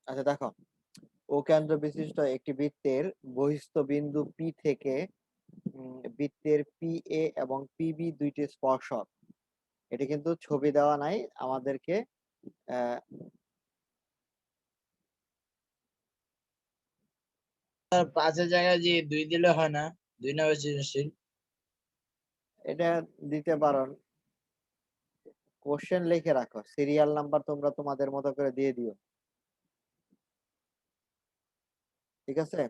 আচ্ছা দেখো, ও কেন্দ্র বিশিষ্ট একটি বৃত্তের বহিঃস্থ বিন্দু পি থেকে বৃত্তের পি এ এবং পিবি দুইটি স্পর্শক। এটা কিন্তু ছবি দেওয়া নাই আমাদেরকে। আহ, স্যার 5-এর জায়গায় যে 2 দিলে হয় না? 2 না সৃজনশীল? এটা দিতে পারো, কোশ্চেন লিখে রাখো, সিরিয়াল নাম্বার তোমরা তোমাদের মতো করে দিয়ে দিও, ঠিক আছে?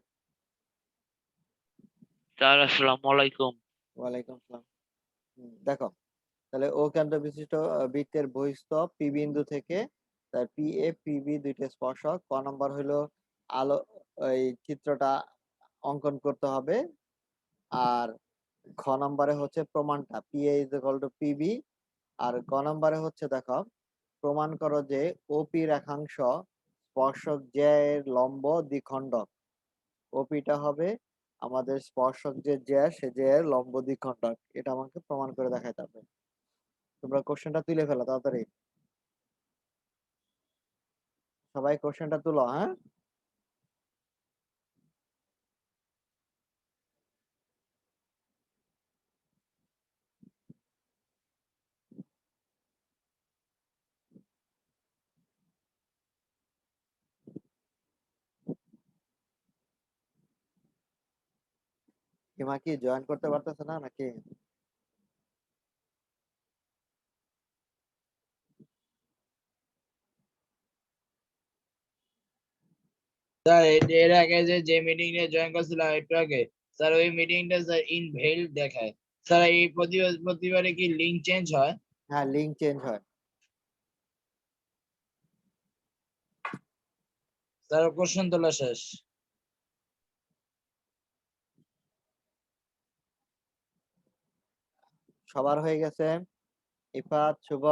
স্যার আসসালামু আলাইকুম। ওয়ালাইকুম আসসালাম। দেখো, তাহলে ও কেন্দ্র বিশিষ্ট বৃত্তের বহিঃস্থ পি বিন্দু থেকে তার পি এ পিবি দুইটা স্পর্শক। ক নম্বর হলো আলো, এই চিত্রটা অঙ্কন করতে হবে। আর খ নম্বরে হচ্ছে প্রমাণটা P A is equal to PB. আর গ নম্বরে হচ্ছে দেখো, প্রমাণ করো যে ওপি রেখাংশ স্পর্শক জে এর লম্ব দ্বিখণ্ডক। ওপিটা হবে আমাদের স্পর্শক যে জে, সে জে এর লম্ব দ্বিখণ্ডক। এটা আমাকে প্রমাণ করে দেখাইতে হবে। তোমরা কোশ্চেনটা তুলে ফেলো তাড়াতাড়ি, সবাই কোশ্চেনটা তুলো, হ্যাঁ? হিমা কি জয়েন করতে পারতেছে না নাকি? স্যার এর আগে যে মিটিং এ জয়েন করছিলাম একটু আগে, স্যার ওই মিটিংটা স্যার ইনভ্যালিড দেখায়। স্যার এই প্রতিবারে কি লিংক চেঞ্জ হয়? হ্যাঁ, লিঙ্ক চেঞ্জ হয়। স্যার কোশ্চেন তোলা শেষ। সবার হয়ে গেছে? ইফাত, শুভ?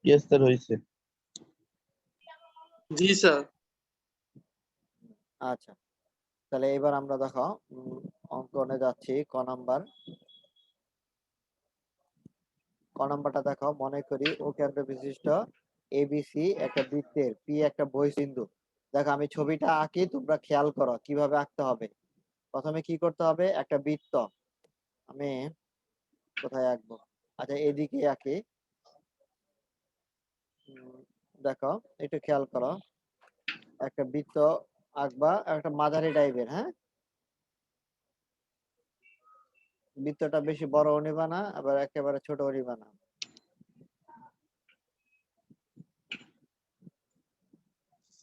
ইয়েস স্যার, হয়েছে। জি স্যার। আচ্ছা, তাহলে এবার আমরা দেখো অঙ্কনে যাচ্ছি। ক নাম্বারটা দেখো, মনে করি ও কেন্দ্র বিশিষ্ট এবিসি একটা বৃত্তের পি একটা বহিঃবিন্দু। দেখো আমি ছবিটা আঁকি, তোমরা খেয়াল করো কিভাবে আঁকতে হবে। প্রথমে কি করতে হবে, একটা বৃত্ত আমি কোথায় আঁকবো, আচ্ছা এদিকে আঁকি। দেখো একটু খেয়াল করো, একটা বৃত্ত আঁকবা, একটা মাঝারি টাইপের, হ্যাঁ? বৃত্তটা বেশি বড় নিবা না, আবার একেবারে ছোট নিবা না।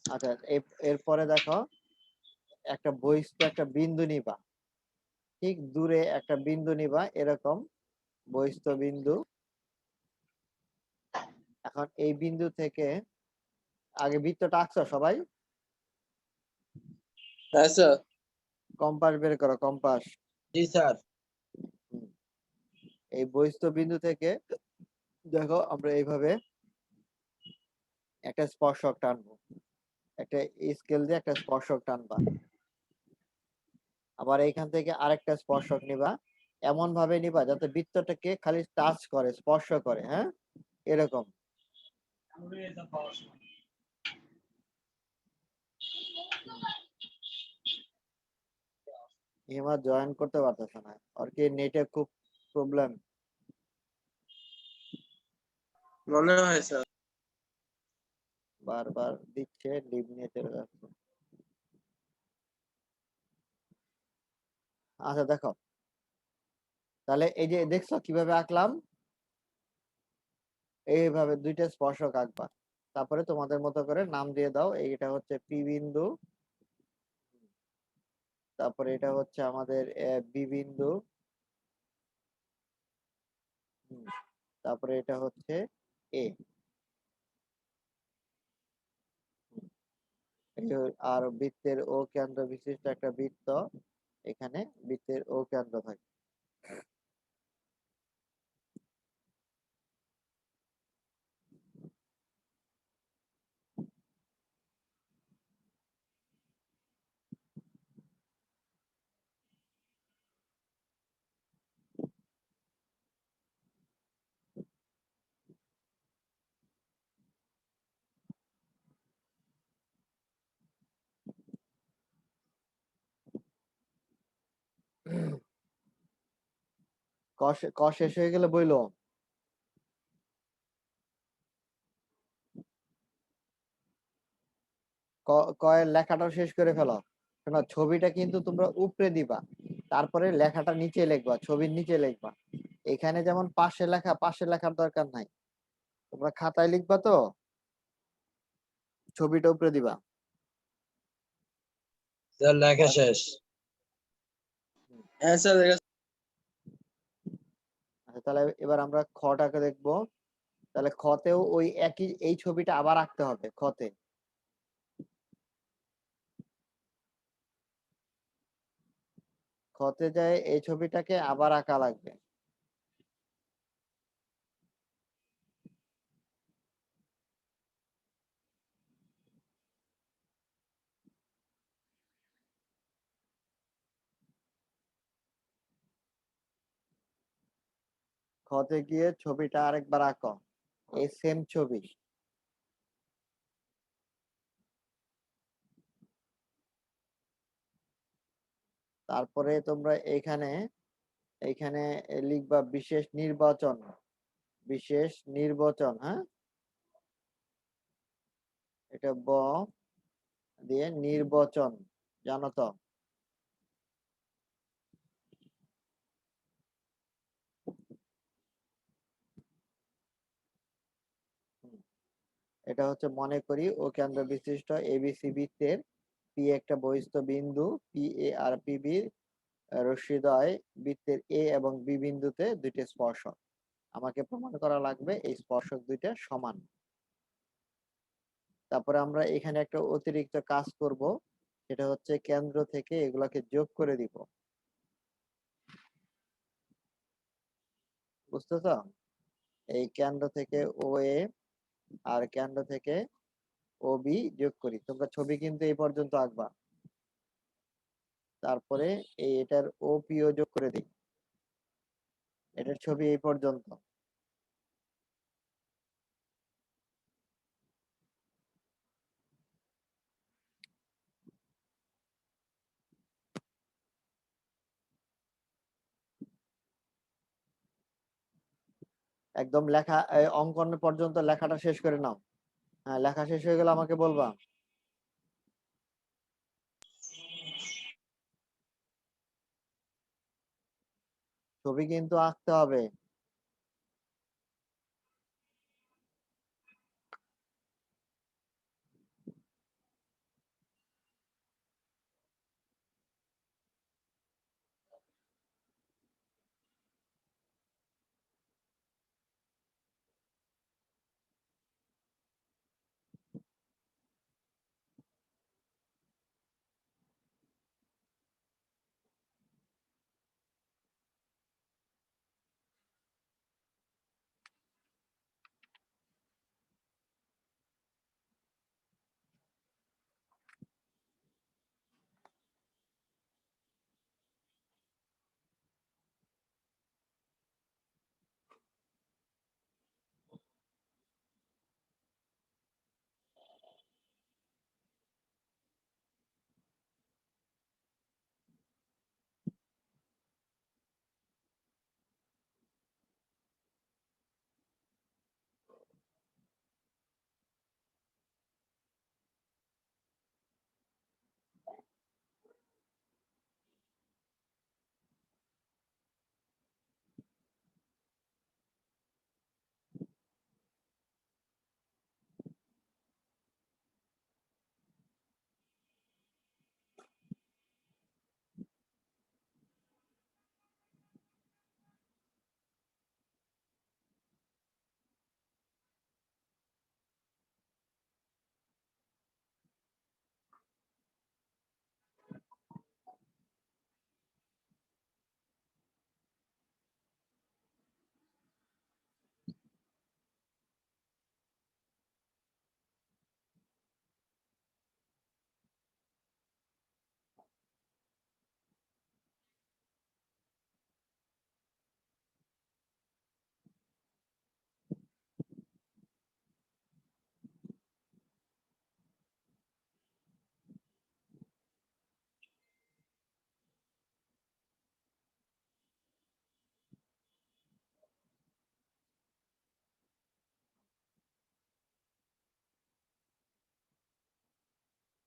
আচ্ছা, এরপরে দেখো একটা বহিঃস্থ একটা বিন্দু নিবা, ঠিক দূরে একটা বিন্দু নিবা, এরকম বহিঃস্থ বিন্দু। এখন এই বিন্দু থেকে, আগে বৃত্তটা আঁকছো সবাই? হ্যাঁ স্যার। কম্পাস বের করো, কম্পাস। জি স্যার। এই বহিঃস্থ বিন্দু থেকে দেখো আমরা এইভাবে একটা স্পর্শক টানবো, একটা স্কেল দিয়ে একটা স্পর্শক টানবা। আবার এইখান থেকে আরেকটা স্পর্শক নিবা, এমন ভাবে নিবা যাতে বৃত্তটাকে খালি টাচ করে, স্পর্শ করে, হ্যাঁ? এরকম। হিমা জয়েন করতে পারতেছে না, আর কি নেটে খুব প্রবলেম। মনে হয় স্যার। বারবার দিচ্ছে, লিভ নিয়ে চলে যাচ্ছে। আচ্ছা দেখো, তাহলে এই যে দেখছো কিভাবে আঁকলাম, এইভাবে দুইটা স্পর্শক আঁকবা। তারপরে তোমাদের মতো করে নাম দিয়ে দাও, এইটা হচ্ছে পি বিন্দু, তারপরে এটা হচ্ছে আমাদের বি বিন্দু, তারপরে এটা হচ্ছে এ। আর বৃত্তের ও কেন্দ্র বিশিষ্ট একটা বৃত্ত, এখানে বৃত্তের ও কেন্দ্র থাকে। ক শেষ হয়ে গেলে বইলো। ক এর লেখাটাও শেষ করে ফেলো। শোনো, ছবিটা কিন্তু তোমরা উপরে দিবা, তারপরে লেখাটা নিচে লিখবা, ছবির নিচে লিখবা। এখানে যেমন পাশে লেখা, পাশে লেখার দরকার নাই, তোমরা খাতায় লিখবা তো, ছবিটা উপরে দিবা। স্যার লেখা শেষ। হ্যাঁ স্যার আচ্ছা, তাহলে এবার আমরা খটাকে দেখবো। তাহলে খতেও ওই একই এই ছবিটা আবার আঁকতে হবে। খতে যায় এই ছবিটাকে আবার আঁকা লাগবে। খতে গিয়ে ছবিটা আরেকবার আঁকো, এই সেম ছবি। তারপরে তোমরা এইখানে এইখানে লিখবা বিশেষ নির্বাচন, বিশেষ নির্বাচন। হ্যাঁ, এটা ব দিয়ে নির্বাচন, জানো তো? এটা হচ্ছে, মনে করি ও কেন্দ্র বিশিষ্ট এবিসি বৃত্তের পি একটা বহিস্থ বিন্দু, পি এ আর পি বি রশ্মিদ্বয় বৃত্তের এ এবং বি বিন্দুতে দুইটি স্পর্শক। আমাকে প্রমাণ করা লাগবে এই স্পর্শক দুইটা সমান। তারপরে আমরা এখানে একটা অতিরিক্ত কাজ করব, সেটা হচ্ছে কেন্দ্র থেকে এগুলাকে যোগ করে দিব। বুঝতেছো? এই কেন্দ্র থেকে ও এ আর কেন্দ্র থেকে ও বি যোগ করি। তোমরা ছবি কিন্তু এই পর্যন্ত আঁকবা, তারপরে এটার ও পি ও যোগ করে দিই। এটার ছবি এই পর্যন্ত। একদম লেখা অঙ্কন পর্যন্ত লেখাটা শেষ করে নাও। হ্যাঁ, লেখা শেষ হয়ে গেলে আমাকে বলবা। ছবি কিন্তু আঁকতে হবে।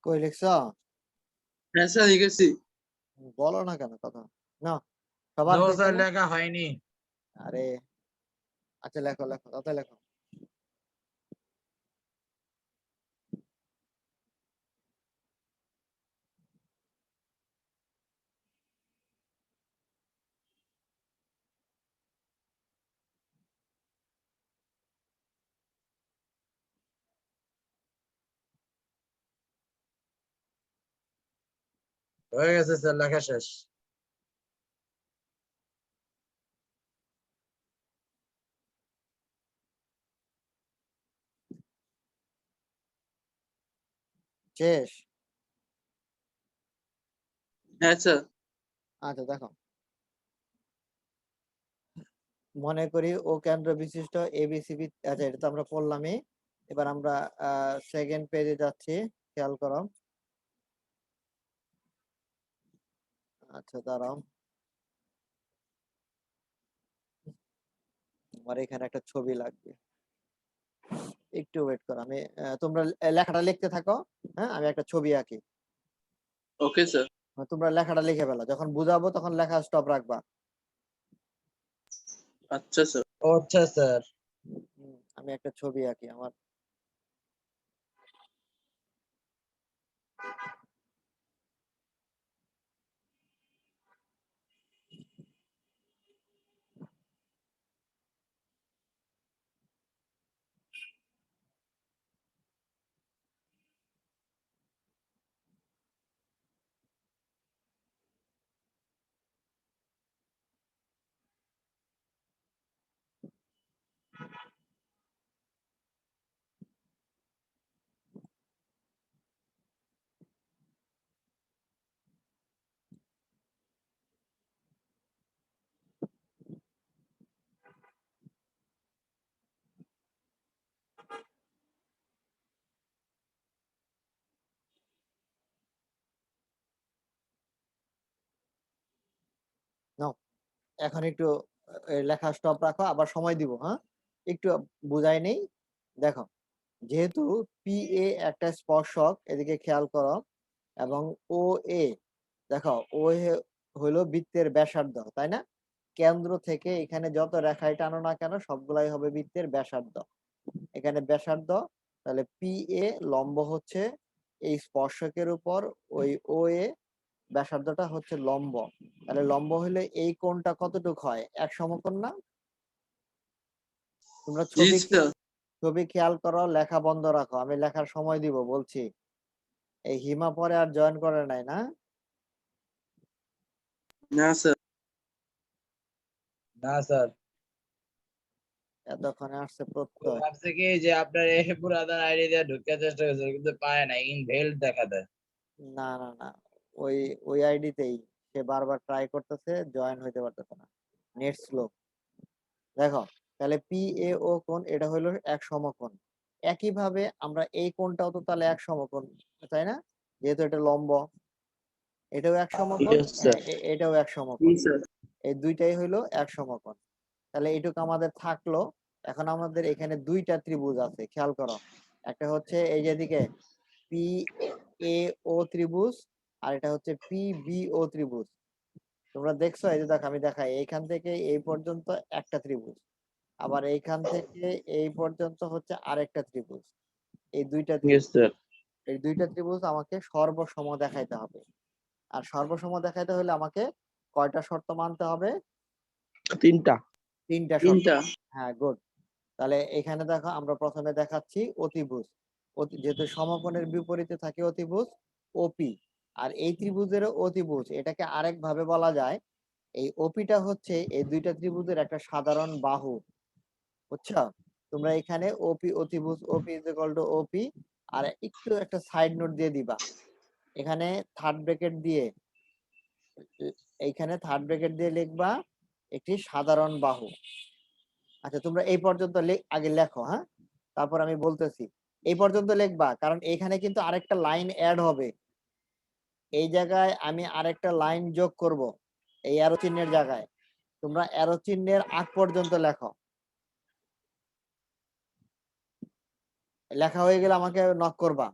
কই লিখছ? হ্যাঁ স্যার লিখেছি। বলো না কেন কথা? না সবার নো হয়েছে স্যার না? লেখা হয়নি। আরে আচ্ছা লেখো লেখো তাতে লেখো। হয়ে গেছে স্যার, লেখা শেষ। শেষ? হ্যাঁ স্যার। আচ্ছা দেখো, মনে করি ও কেন্দ্র বিশিষ্ট এবিসিবি। আচ্ছা এটা তো আমরা পড়লামই। এবার আমরা সেকেন্ড পেজে যাচ্ছি, খেয়াল করো। আচ্ছা দাঁড়াও, আমার এখানে একটা ছবি লাগবে, একটু ওয়েট করো। আমি তোমরা লেখাটা লিখতে থাকো, হ্যাঁ আমি একটা ছবি আঁকি। Okay sir. তোমরা লেখাটা লিখে ফেলো, যখন বুঝাবো তখন লেখা স্টপ রাখবা। আচ্ছা স্যার। আচ্ছা স্যার। আমি একটা ছবি আঁকি আমার। নাও, এখন একটু লেখা স্টপ রাখো, আবার সময় দিব, হ্যাঁ একটু বুঝাই নেই। দেখো, যেহেতু পি এ একটা স্পর্শক, এদিকে খেয়াল করো, এবং ও এ, দেখো ও হলো বৃত্তের ব্যাসার্ধ, তাই না? কেন্দ্র থেকে এখানে যত রেখায় টানো না কেন সবগুলাই হবে বৃত্তের ব্যাসার্ধ। এখানে ব্যাসার্ধ, তাহলে পি এ লম্ব হচ্ছে এই স্পর্শকের উপর ওই ও এ, ব্যাসার্ধটা হচ্ছে লম্ব। তাহলে লম্ব হলে এই কোণটা কতটুকু হয়? এক সমকোণ না? তোমরা জি স্যার। ছবি খেয়াল করো, লেখা বন্ধ রাখো, আমি লেখার সময় দিব বলছি। এই হিমা পরে আর জয়েন করে নাই না? না স্যার। না স্যার, এতক্ষণে আসছে ও প্রত্যয়। ভাবছে কি যে আপনার এই পুরাতন আইডি দিয়ে ঢুকার চেষ্টা করছে কিন্তু পায় না, ইনভেলড দেখা দেয়। না না না, ওই ওই আইডিতেই সে বারবার ট্রাই করতেছে, জয়েন হইতে পারতেছে না, নেট স্লো। দেখো, তাহলে পি এ ও কোণ এটা হলো এক সমকোণ। একইভাবে আমরা এই কোণটাও তো তাহলে এক সমকোণ, তাই না? যেহেতু এটা লম্ব, এটাও এক সমকোণ, ইয়েস স্যার। এটাও এক জি সমকোণ। স্যার। এই দুইটাই হইলো এক সমকোণ। তাহলে এইটুকু আমাদের থাকলো। এখন আমাদের এখানে দুইটা ত্রিভুজ আছে, খেয়াল করো। একটা হচ্ছে এই যেদিকে পি এ ও ত্রিভুজ, আর এটা হচ্ছে পি বি ও ত্রিভুজ। তোমরা দেখছো? এই যে দেখো, আমি দেখাই, এইখান থেকে এই পর্যন্ত একটা ত্রিভুজ, আবার এইখান থেকে এই পর্যন্ত হচ্ছে আরেকটা ত্রিভুজ। এই দুইটা ইয়েস ত্রিভুজ, স্যার। এই দুইটা ত্রিভুজ আমাকে সর্বসম দেখাইতে হবে। আর সর্বসম দেখাইতে হলে আমাকে কয়টা শর্ত মানতে হবে? তিনটা। তিনটা শর্ত। তিনটা। হ্যাঁ, গুড। তাহলে এখানে দেখো, আমরা প্রথমে দেখাচ্ছি অতিভুজ। যেহেতু সমকোণের বিপরীতে থাকে অতিভুজ ওপি, আর এই ত্রিভুজের অতিভুজ, এটাকে আরেক ভাবে বলা যায়, এই ওপিটা হচ্ছে এই দুইটা ত্রিভুজের একটা সাধারণ বাহু। বুঝছো? তোমরা এখানে ওপি অতিভুজ, ওপি ইজ ইকুয়াল টু ওপি, আর একটু একটা সাইড নোট দিয়ে দিবা, এখানে থার্ড ব্র্যাকেট দিয়ে, এইখানে থার্ড ব্র্যাকেট দিয়ে লিখবা একটি সাধারণ বাহু। আচ্ছা তোমরা এই পর্যন্ত আগে লেখো, হ্যাঁ তারপর আমি বলতেছি। এই পর্যন্ত লিখবা, কারণ এখানে কিন্তু আরেকটা লাইন অ্যাড হবে। এই জায়গায় আমি আরেকটা লাইন যোগ করব, এই অ্যারো চিহ্নের জায়গায়। তোমরা অ্যারো চিহ্নের আগ পর্যন্ত লেখো। লেখা হয়ে গেলে আমাকে নক করবা।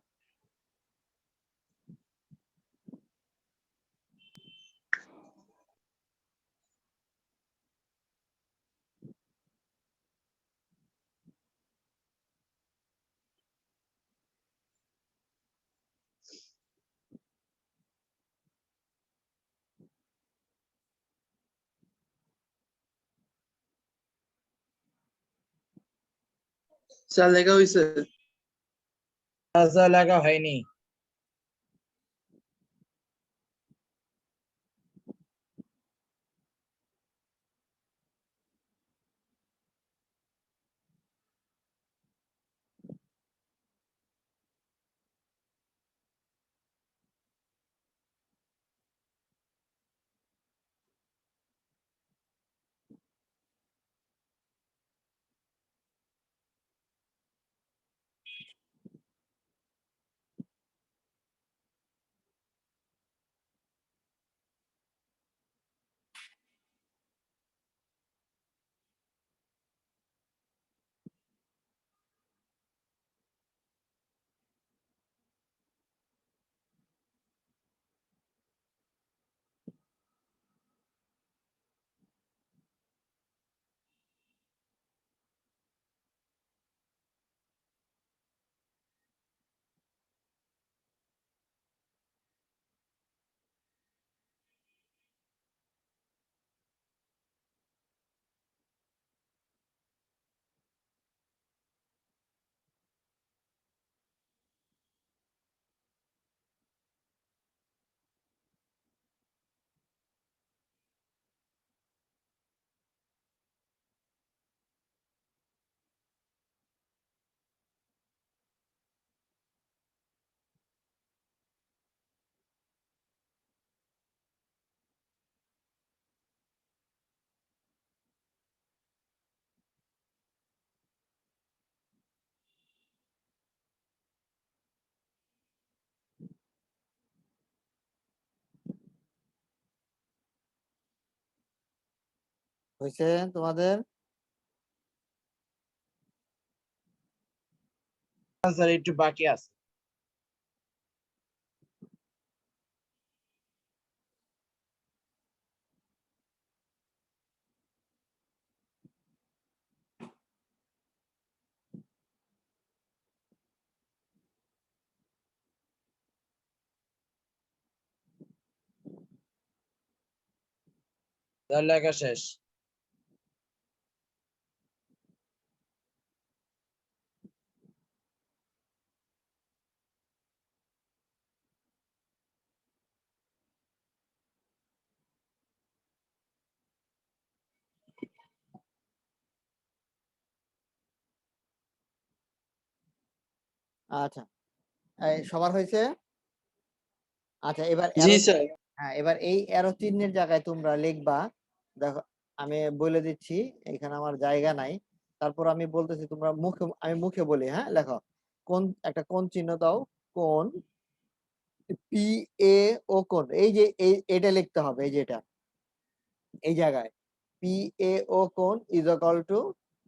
স্যার লেখা হয়েছে। স্যার লেখা হয়নি। হয়েছে তোমাদের? স্যার একটু বাকি আছে। স্যার লেখা শেষ। আচ্ছা, সবার হয়েছে? আচ্ছা, এবার জি অ্যারো, স্যার। হ্যাঁ, এবার এই অ্যারো চিহ্নের জায়গায় তোমরা লিখবা। দেখো, আমি বলে দিচ্ছি, এখানে আমার জায়গা নাই। তারপর আমি বলতেছি, তোমরা মুখে, আমি মুখে বলি, হ্যাঁ, লেখো। কোন, একটা কোন চিহ্ন দাও। কোন, পি এ ও কোন, এই যে এটা লিখতে হবে, এই যে এটা, এই জায়গায় পি এ ও কোন ইজ ইকুয়াল টু,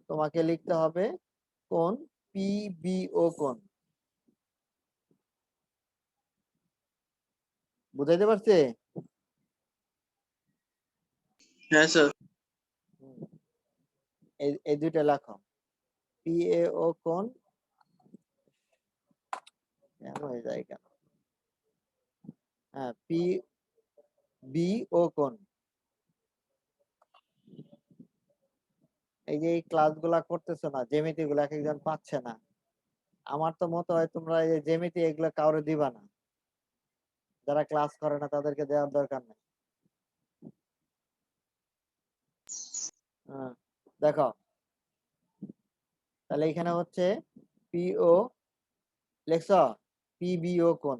তোমাকে লিখতে হবে কোন পি বি ও কোন। বুঝাইতে পারছে? হ্যাঁ স্যার। হুম, এই দুইটা লেখো। পি এ ও কোন, কেন হয়ে যায় কেন, হ্যাঁ, পি বি ও কোন। এই যে এই ক্লাসগুলা করতেছো না, জ্যামিতি গুলা এক একজন পাচ্ছে না। আমার তো মত হয় তোমরা এই জ্যামিতি এগুলো কাউরে দিবা না, যারা ক্লাস করে না তাদেরকে দেওয়ার দরকার নেই। হ্যাঁ, দেখো, তাহলে এখানে হচ্ছে পিও লেখছ, পিবিও কোণ,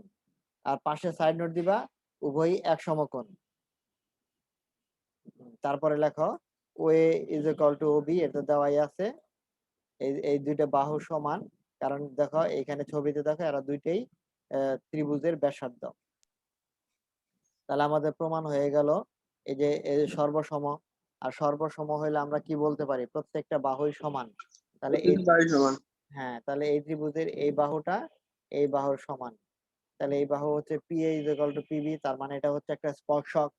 আর পাশে সাইড নোট দিবা উভয়ই এক সমকোণ। তারপরে লেখো OA is equal to OB, এটা দেওয়াই আছে। এই দুইটা বাহু সমান, কারণ দেখো এখানে ছবিতে দেখো এরা দুইটাই ত্রিভুজের ব্যাসার্ধ। তাহলে আমাদের প্রমাণ হয়ে গেল এই যে সর্বসম। আর সর্বসম হইলে আমরা কি বলতে পারি, প্রত্যেকটা বাহুই সমান। তাহলে এই, বাড়ি সমান। হ্যাঁ, তাহলে এই ত্রিভুজের এই বাহুটা এই বাহুর সমান। তাহলে এই বাহু হচ্ছে P A is equal to PB, তার মানে এটা হচ্ছে একটা স্পর্শক।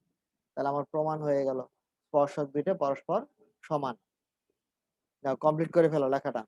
তাহলে আমার প্রমাণ হয়ে গেল স্পর্শক দুইটা পরস্পর সমান। নাও কমপ্লিট করে ফেলো লেখাটা।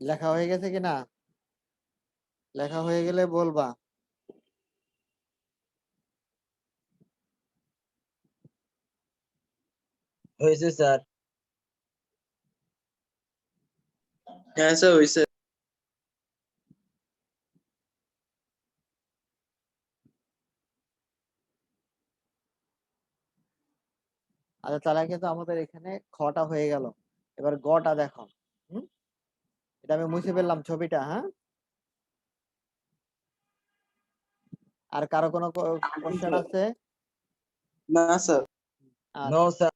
লেখা হয়ে গেছে কিনা? লেখা হয়ে গেলে বলবা। হয়েছে স্যার। হ্যাঁ স্যার হয়েছে। আচ্ছা, তাহলে কিন্তু আমাদের এখানে খটা হয়ে গেল। এবার গটা দেখো। হুম, এটা আমি মুছে ফেললাম ছবিটা। হ্যাঁ, আর কারো কোনো কোশ্চেন আছে? না স্যার। নো আচ্ছা, স্যার।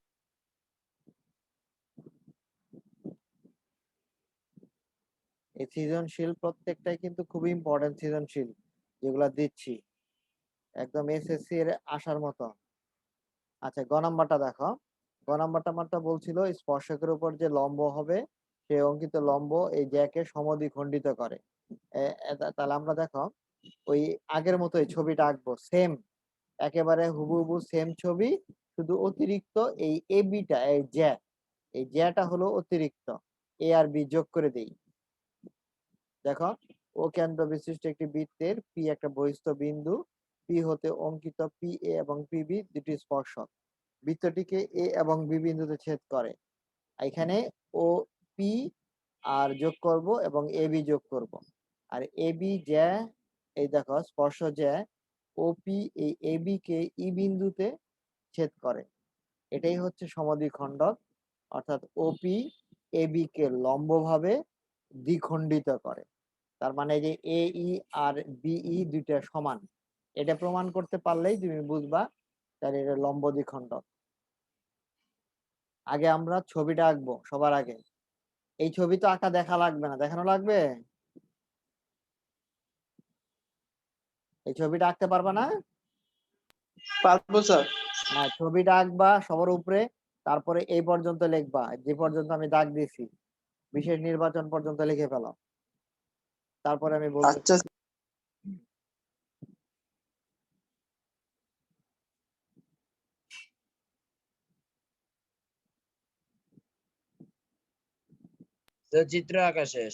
এই সৃজনশীল প্রত্যেকটাই কিন্তু খুবই ইম্পর্টেন্ট সৃজনশীল যেগুলা দিচ্ছি, একদম এসএসসি এর আসার মতো। আচ্ছা, গ নাম্বারটা দেখো। গ নাম্বারটা আমারটা বলছিল স্পর্শকের উপর যে লম্ব হবে সে অঙ্কিত লম্ব এই জ্যাকে সমদ্বিখণ্ডিত করে। তাহলে আমরা দেখো ওই আগের মতো এই ছবিটা আঁকবো, সেম একেবারে হুবহু সেম ছবি, শুধু অতিরিক্ত এই এ বিটা এই জ্যাটা হলো অতিরিক্ত, এ আর বি যোগ করে দেই। দেখো, ও কেন্দ্র বিশিষ্ট একটি বৃত্তের পি একটা বহিস্থ বিন্দু, পি হতে অঙ্কিত পি এ এবং পি বি দুটি স্পর্শক বৃত্তটিকে এ এবং বি বিন্দুতে ছেদ করে। এখানে ও পি আর যোগ করব এবং এ বি যোগ করব। আর এ বি জ্যা, এই দেখো স্পর্শ জ্যা ও পি এই এ বি কে ই বিন্দুতে ছেদ করে। এটাই হচ্ছে সমদ্বিখণ্ডক, অর্থাৎ ওপি এ বি কে লম্বভাবে দ্বিখণ্ডিত করে। তার মানে যে এ ই আর বিই দুইটা সমান, এটা প্রমাণ করতে পারলেই তুমি বুঝবা তাহলে এটা লম্ব দ্বিখণ্ডক। আগে আমরা ছবিটা আঁকবো সবার আগে। এই ছবি তো আঁকা দেখা লাগবে না, দেখানো লাগবে? এই ছবিটা আঁকতে পারবা না? পারবো স্যার। হ্যাঁ, ছবিটা আঁকবা সবার উপরে, তারপরে এই পর্যন্ত লিখবা, যে পর্যন্ত আমি দাগ দিছি বিশেষ নির্বাচন পর্যন্ত লিখে ফেলো, তারপরে আমি বলতে। আচ্ছা তো চিত্র আঁকা শেষ।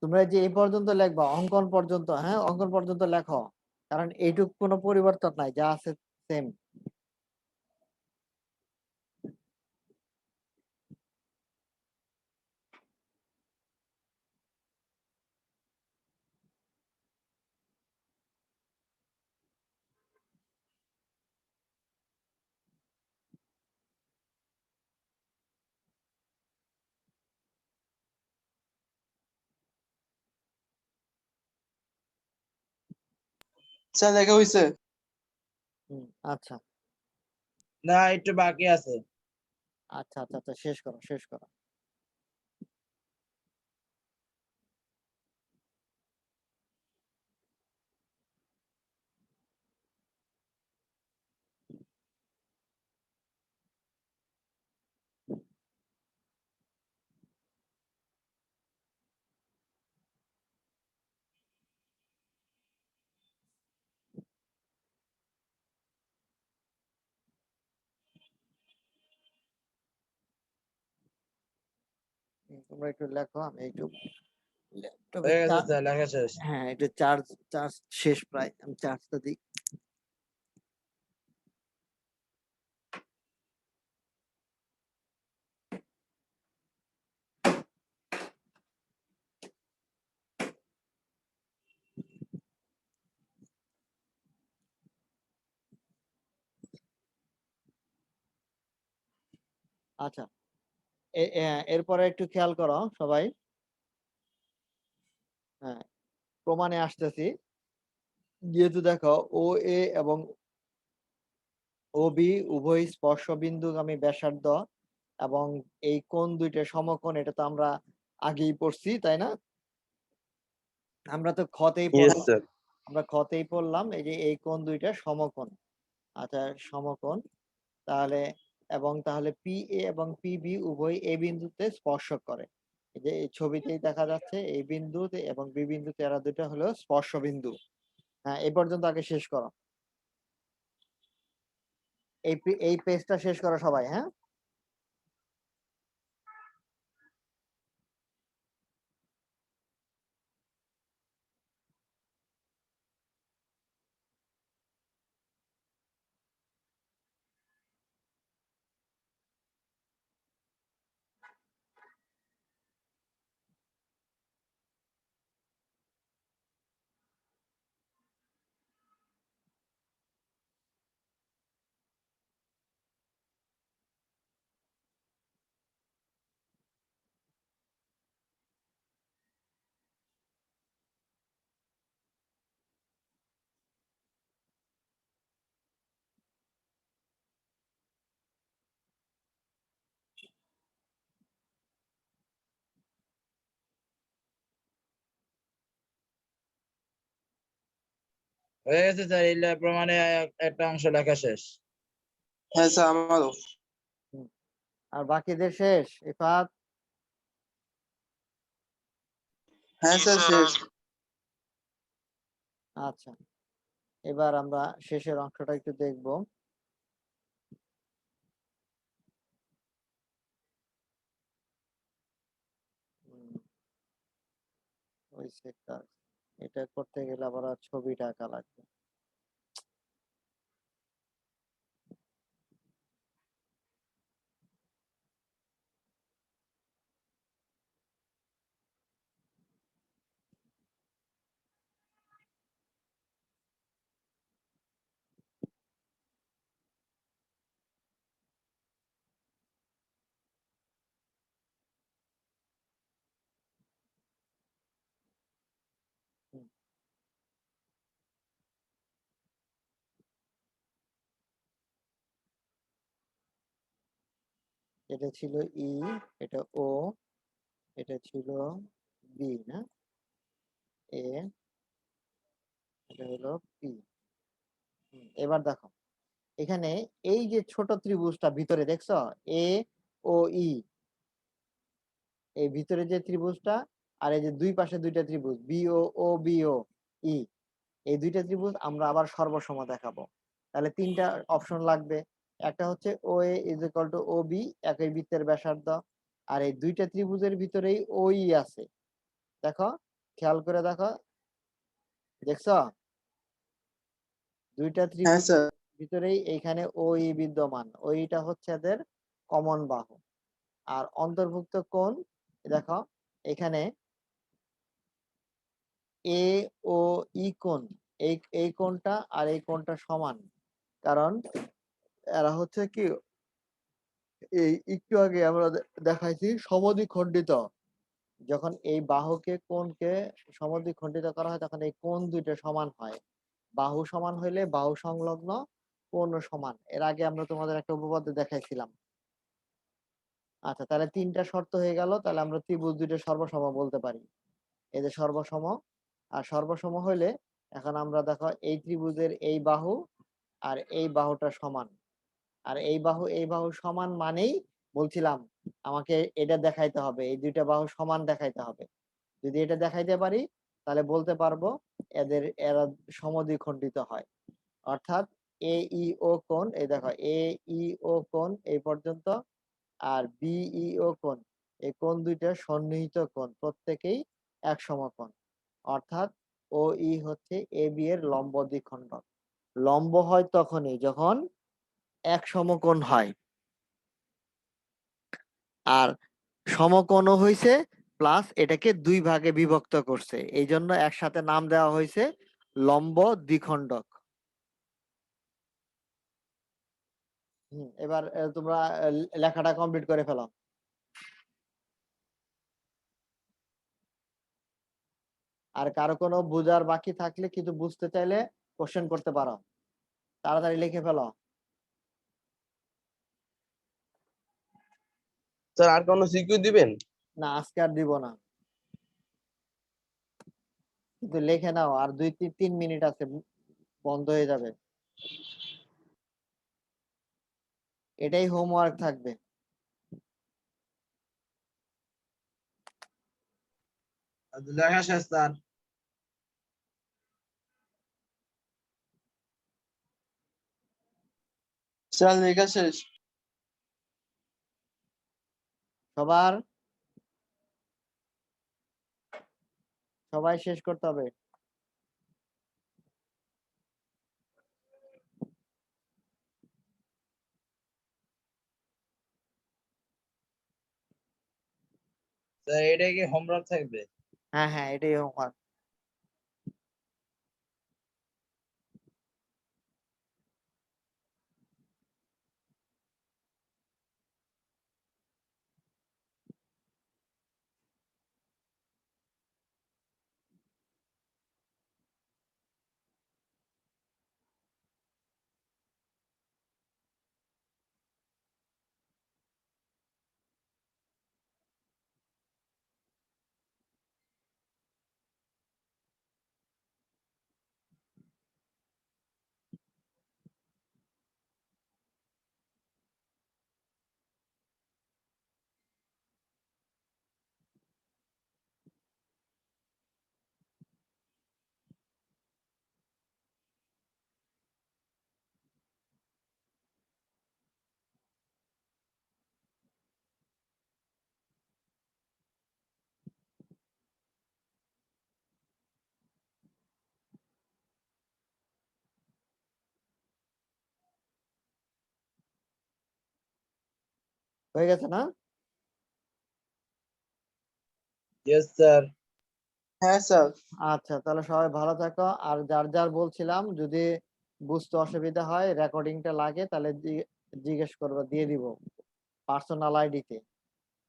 তোমরা যে এই পর্যন্ত লিখবা, অঙ্কন পর্যন্ত, হ্যাঁ অঙ্কন পর্যন্ত লেখো, কারণ এইটুক কোনো পরিবর্তন নাই, যা আছে সেম। স্যার লেখা হয়েছে। আচ্ছা না, একটু বাকি আছে। আচ্ছা আচ্ছা আচ্ছা, শেষ করো শেষ করো। তোমরা একটু লেখো, আমি একটু ল্যাপটপে হয়ে গেছে স্যার, লেখা শেষ। হ্যাঁ, একটু চার্জ চার্জ শেষ প্রায়, আমি চার্জটা দিই। আচ্ছা, এরপরে একটু খেয়াল করো সবাই। হ্যাঁ, প্রমাণে আসতেছি। যেহেতু দেখো ও এ এবং ও বি উভয় স্পর্শবিন্দুগামী ব্যাসার্ধ এবং এই কোণ দুইটা সমকোণ, এটা তো আমরা আগেই পড়ছি, তাই না? আমরা তো খতেই ইয়েস পড়লাম, স্যার। আমরা খতেই পড়লাম এই যে এই কোণ দুইটা সমকোণ। আচ্ছা, সমকোণ। তাহলে তাহলে পি এ এবং পি বি উভয় এ বিন্দুতে স্পর্শ করে। এই যে এই ছবিতেই দেখা যাচ্ছে এই বিন্দুতে এবং বি বিন্দুতে এরা দুটো হলো স্পর্শ বিন্দু। হ্যাঁ, এই পর্যন্ত আগে শেষ করো, এই পেজটা শেষ করো সবাই। হ্যাঁ, হয়ে গেছে স্যার, এই প্রমাণে একটা অংশ লেখা শেষ। হ্যাঁ স্যার, আমারও। আর বাকিদের শেষ? ইফাত? হ্যাঁ স্যার, শেষ। আচ্ছা, এবার আমরা শেষের অংশটা একটু দেখব। উম, ওই সেক্টর, এটা করতে গেলে আবার ছবিটা আঁকা লাগবে। হুম, এটা ছিল ই, এটা ও, এটা ছিল বি, না? এ, এটা হলো পি। এবার দেখো, এখানে এই যে ছোট ত্রিভুজটা ভিতরে দেখছো, এ ও ই, এই ভিতরে যে ত্রিভুজটা, আর এই যে দুই পাশে দুইটা ত্রিভুজ বিও ও বিও ই, এই দুইটা ত্রিভুজ আমরা আবার সর্বসম দেখাবো। তাহলে তিনটা অপশন লাগবে। একটা হচ্ছে O A is equal to O B, একই বৃত্তের ব্যাসার্ধ, আর এই দুইটা ত্রিভুজের ভিতরেই ও ই আছে। দেখো, খেয়াল করে দেখো, দেখছো? দুইটা হ্যাঁ ত্রিভুজ স্যার। ভিতরেই এইখানে ওই বিদ্যমান, ওইটা হচ্ছে এদের কমন বাহু। আর অন্তর্ভুক্ত কোণ, দেখো এখানে এ ও ই কোণ, এই কোণটা আর এই কোণটা সমান। কারণ এরা হচ্ছে কি, এই একটু আগে আমরা দেখাইছি সমদ্বিখণ্ডিত। যখন এই বাহুকে কোণকে সমদ্বিখণ্ডিত করা হয় তখন এই কোণ দুইটা সমান হয়। বাহু সমান হইলে বাহু সংলগ্ন কোণ সমান। এর আগে আমরা তোমাদের একটা উপপাদ্য দেখাইছিলাম। আচ্ছা, তাহলে তিনটা শর্ত হয়ে গেল, তাহলে আমরা ত্রিভুজ দুইটা সর্বসম বলতে পারি। এই যে সর্বসম, আর সর্বসম হইলে এখন আমরা দেখো এই ত্রিভুজের এই বাহু আর এই বাহুটা সমান, আর এই বাহু সমান মানেই বলছিলাম আমাকে এটা দেখাইতে হবে, এই দুইটা বাহু সমান দেখাইতে হবে। যদি এটা দেখাইতে পারি তাহলে বলতে পারবো এরা সমদ্বিখণ্ডিত হয়। অর্থাৎ এ ই ও কোণ, এই দেখো এ ই ও কোণ এই পর্যন্ত, আর বি ই ও কোণ এই কোণ দুইটা সন্নিহিত কোণ, প্রত্যেকেই এক সমকোণ, অর্থাৎ ও ই হচ্ছে এ বি এর লম্ব দ্বিখণ্ডক। লম্ব হয় তখনই যখন এক সমকোণ হয়, আর সমকোণ হইছে প্লাস এটাকে দুই ভাগে বিভক্ত করছে, এই জন্য একসাথে নাম দেওয়া হয়েছে লম্ব দ্বিখণ্ডক। এবার তোমরা লেখাটা কমপ্লিট করে ফেলো। আর কারো কোনো বোঝার বাকি থাকলে, কিন্তু বুঝতে চাইলে কোশ্চেন করতে পারো, তাড়াতাড়ি লিখে ফেলো। স্যার আর কোনো সিকিউ দিবেন? না, আজকে আর দিব না, কিন্তু লিখে নাও, আর 2-3 মিনিট আছে, বন্ধ হয়ে যাবে। এটাই হোমওয়ার্ক থাকবে। লেখা শেষ স্যার। স্যার লেখা শেষ। সবার সবাই শেষ করতে হবে। স্যার এটা কি হোমওয়ার্ক থাকবে? হ্যাঁ হ্যাঁ, এটাই হোমওয়ার্ক। হয়ে গেছে না? Yes sir. হ্যাঁ স্যার। আচ্ছা, তাহলে সবাই ভালো থাকো। আর যার যার বলছিলাম, যদি বুঝতে অসুবিধা হয়, রেকর্ডিংটা লাগে, তাহলে জিজ্ঞেস করবো, দিয়ে দিব পার্সোনাল আইডিতে,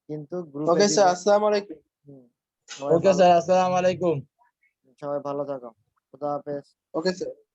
কিন্তু গ্রুপে ওকে দিব। স্যার, আসসালামু আলাইকুম। সবাই ওকে ভালো, স্যার, আসসালামু আলাইকুম। সবাই ভালো থাকো। খুদা হাফেজ। Okay sir.